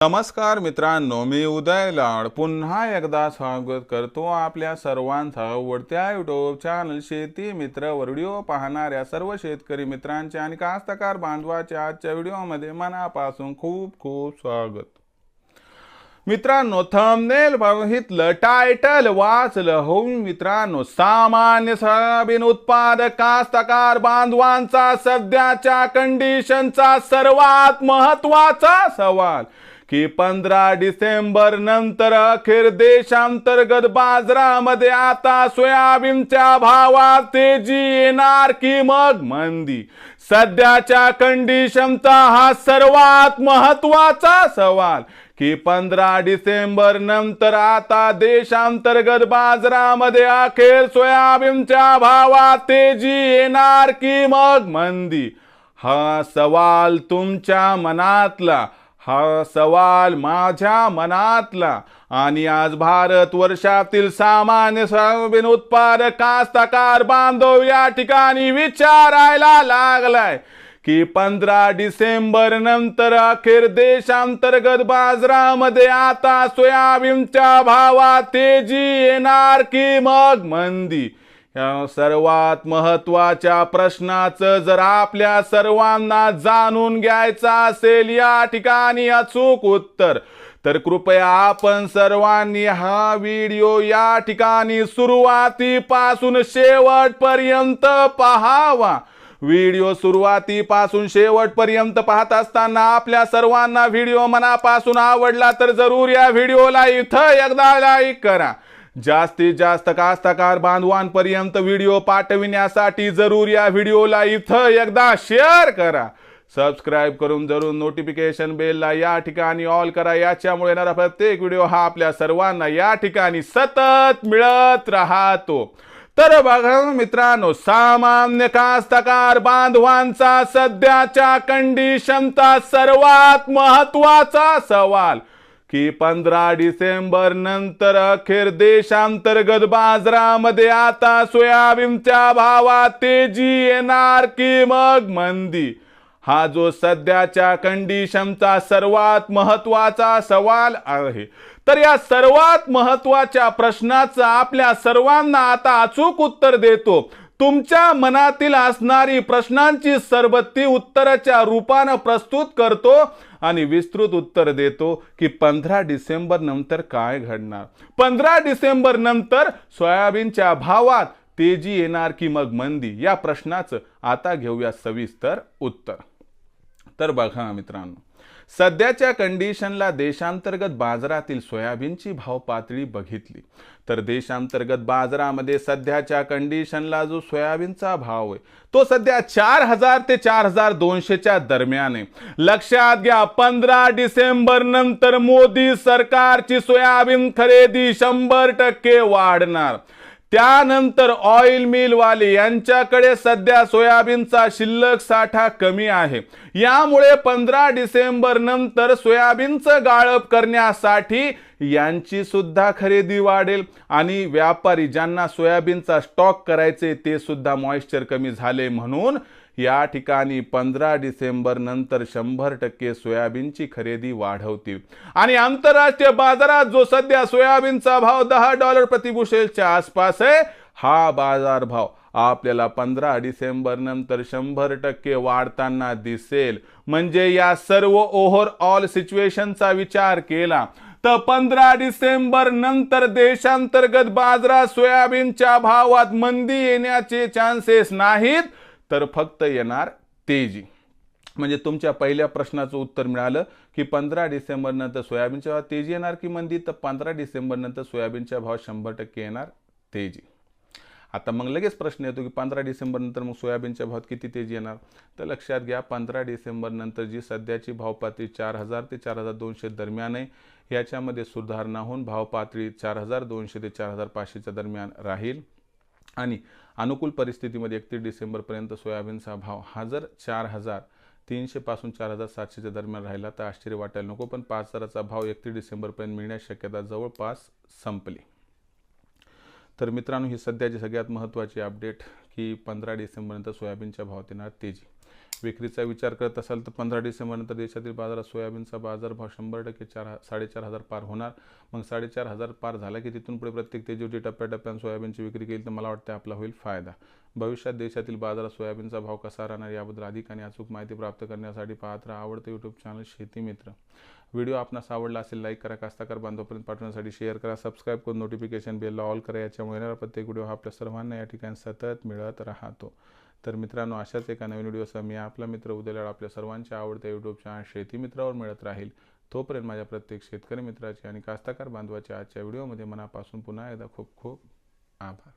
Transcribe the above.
नमस्कार मित्रांनो, मी उदय लाड पुन्हा एकदा स्वागत करतो आपल्या सर्वांचा आवडत्या यूट्यूब चॅनल शेती मित्र वर व्हिडिओ पाहणाऱ्या सर्व शेतकरी मित्रांचे आणि कास्तकार बांधवाचे आजच्या व्हिडिओमध्ये मनापासून खूप खूप स्वागत. मित्रांनो, थंबनेल बघितलं, टायटल वाचलं हो मित्रांनो, सामान्य सोयाबीन उत्पादक कास्तकार बांधवांचा सध्याच्या कंडिशनचा सर्वात महत्त्वाचा सवाल की 15 डिसेंबर नंतर अखेर देशांतर्गत बाजारामध्ये आता सोयाबीनच्या भावात तेजी येणार की मग मंदी. सध्याच्या कंडिशनचा हा सर्वात महत्त्वाचा सवाल की 15 डिसेंबर नंतर आता देशांतर्गत बाजारामध्ये अखेर सोयाबीनच्या भावात तेजी येणार की मग मंदी. हा सवाल तुमच्या मनातला, हा सवाल माझ्या मनातला आणि आज भारत वर्षातील सामान्य सोयाबीन उत्पादक कास्तकार बांधव या ठिकाणी विचारायला लागलाय की 15 डिसेंबर नंतर अखेर देशांतर्गत बाजारामध्ये आता सोयाबीनच्या भावात तेजी येणार की मग मंदी. या सर्वात महत्त्वाच्या प्रश्नाचं जर आपल्या सर्वांना जाणून घ्यायचं असेल या ठिकाणी अचूक उत्तर, तर कृपया आपण सर्वांनी हा व्हिडिओ या ठिकाणी सुरुवातीपासून शेवटपर्यंत पाहावा. व्हिडिओ सुरुवातीपासून शेवटपर्यंत पाहत असताना आपल्या सर्वांना व्हिडिओ मनापासून आवडला तर जरूर या व्हिडिओला इथं एकदा लाईक करा. जास्तीत जास्त कास्तकार बांधवांपर्यंत व्हिडिओ पाठविण्यासाठी जरूर या व्हिडिओला इथं एकदा शेअर करा. सबस्क्राईब करून जरूर नोटिफिकेशन बेलला या ठिकाणी ऑल करा. याच्यामुळे येणारा प्रत्येक व्हिडिओ हा आपल्या सर्वांना या ठिकाणी सतत मिळत राहतो. तर बघा मित्रांनो, सामान्य कास्तकार बांधवांचा सध्याच्या कंडिशनचा सर्वात महत्त्वाचा सवाल की 15 डिसेंबर नंतर अखेर देशांतर्गत बाजारामध्ये आता सोयाबीनच्या भावात तेजी येणार की मग मंदी. हा जो सध्याच्या कंडिशनचा सर्वात महत्त्वाचा सवाल आहे, तर या सर्वात महत्त्वाच्या प्रश्नाचं आपल्या सर्वांना आता अचूक उत्तर देतो. तुमच्या मनातील असणारी प्रश्नांची सरबत्ती उत्तराच्या रूपाने प्रस्तुत करतो आणि विस्तृत उत्तर देतो की 15 डिसेंबर नंतर काय घडणार. 15 डिसेंबर नंतर सोयाबीनच्या भावात तेजी येणार की मग मंदी, या प्रश्नाचं आता घेऊया सविस्तर उत्तर. तर बघा मित्रांनो, सध्याच्या कंडिशनला देशांतर्गत बाजारातील सोयाबीनची भाव पातळी बघितली तर देशांतर्गत बाजारामध्ये सध्याच्या कंडिशनला जो सोयाबीनचा भाव आहे तो सध्या 4000 ते 4200च्या दरम्यान आहे. लक्षात घ्या, 15 डिसेंबर नंतर मोदी सरकारची सोयाबीन खरेदी 100% वाढणार. त्यानंतर ऑइल मिल वाले यांच्याकडे सध्या सोयाबीनचा शिल्लक साठा कमी आहे. यामुळे 15 डिसेंबर नंतर सोयाबीनचं गाळप करण्यासाठी यांची सुद्धा खरेदी वाढेल आणि व्यापारी ज्यांना सोयाबीनचा स्टॉक करायचे ते सुद्धा मॉइश्चर कमी झाले म्हणून या ठिकाणी 15 डिसेंबर नंतर 100% सोयाबीनची खरेदी वाढवतील. आणि आंतरराष्ट्रीय बाजारात जो सध्या सोयाबीनचा भाव $10 प्रति बुशेलच्या आसपास आहे, हा बाजार भाव आपल्याला 15 डिसेंबर नंतर 100% वाढताना दिसेल. म्हणजे या सर्व ओव्हरऑल सिच्युएशनचा विचार केला तर 15 डिसेंबर नंतर देशांतर्गत बाजारात सोयाबीनच्या भावात मंदी येण्याचे चान्सेस नाहीत, तर फक्त येणार तेजी. म्हणजे तुमच्या पहिल्या प्रश्नाचं उत्तर मिळालं की 15 डिसेंबर नंतर सोयाबीनच्या भावात तेजी येणार की मंदी, तर 15 डिसेंबर नंतर सोयाबीनच्या भाव 100% येणार तेजी. आता मग लगेच प्रश्न येतो की 15 डिसेंबर नंतर मग सोयाबीनच्या भावात किती तेजी येणार. तर लक्षात घ्या, 15 डिसेंबर नंतर जी सध्याची भाव पातळी 4000 ते 4200 दरम्यान आहे, याच्यामध्ये सुधारणा होऊन भाव पातळी 4200 ते 4500च्या दरम्यान राहील. आणि अनुकूल परिस्थितीमध्ये 31 डिसेंबरपर्यंत सोयाबीनचा भाव हा जर 4300 पासून 4700च्या दरम्यान राहिला तर आश्चर्य वाटायला नको, पण 5000चा भाव 31 डिसेंबरपर्यंत मिळण्याची शक्यता जवळपास संपली. तर मित्रांनो, ही सध्याची सगळ्यात महत्त्वाची अपडेट की 15 डिसेंबर नंतर सोयाबीनच्या भावात येणार तेजी. विक्रीचा विचार करत असाल तर 15 डिसेंबरनंतर देशातील बाजारात सोयाबीनचा बाजारभाव 100% 4,500 पार होणार. मग 4,500 पार झाला की तिथून पुढे प्रत्येक तेजीवरती टप्प्याटप्प्याने सोयाबीनची विक्री केली तर मला वाटतं आपला होईल फायदा. भविष्यात देशातील बाजारात सोयाबीनचा भाव कसा राहणार याबद्दल अधिक आणि अचूक माहिती प्राप्त करण्यासाठी पाहत राहा आवडतं यूट्यूब चॅनल शेती मित्र. व्हिडिओ आपणास आवडला असेल लाईक करा, कास्ताकार बांधवापर्यंत पाठवण्यासाठी शेअर करा, सबस्क्राईब करून नोटिफिकेशन बेलला ऑल करा. याच्यामुळे येणारा प्रत्येक व्हिडिओ हा आपल्या सर्वांना या ठिकाणी सतत मिळत राहतो. तर मित्रांनो, अशाच एका नवीन व्हिडिओसह मी आपला मित्र उद्याला आपल्या सर्वांच्या आवडत्या यूट्यूब चॅनल शेती मित्रावर मिळत राहील. तोपर्यंत माझ्या प्रत्येक शेतकरी मित्राचे आणि कास्ताकार बांधवाचे आजच्या व्हिडिओमध्ये मनापासून पुन्हा एकदा खूप खूप आभार.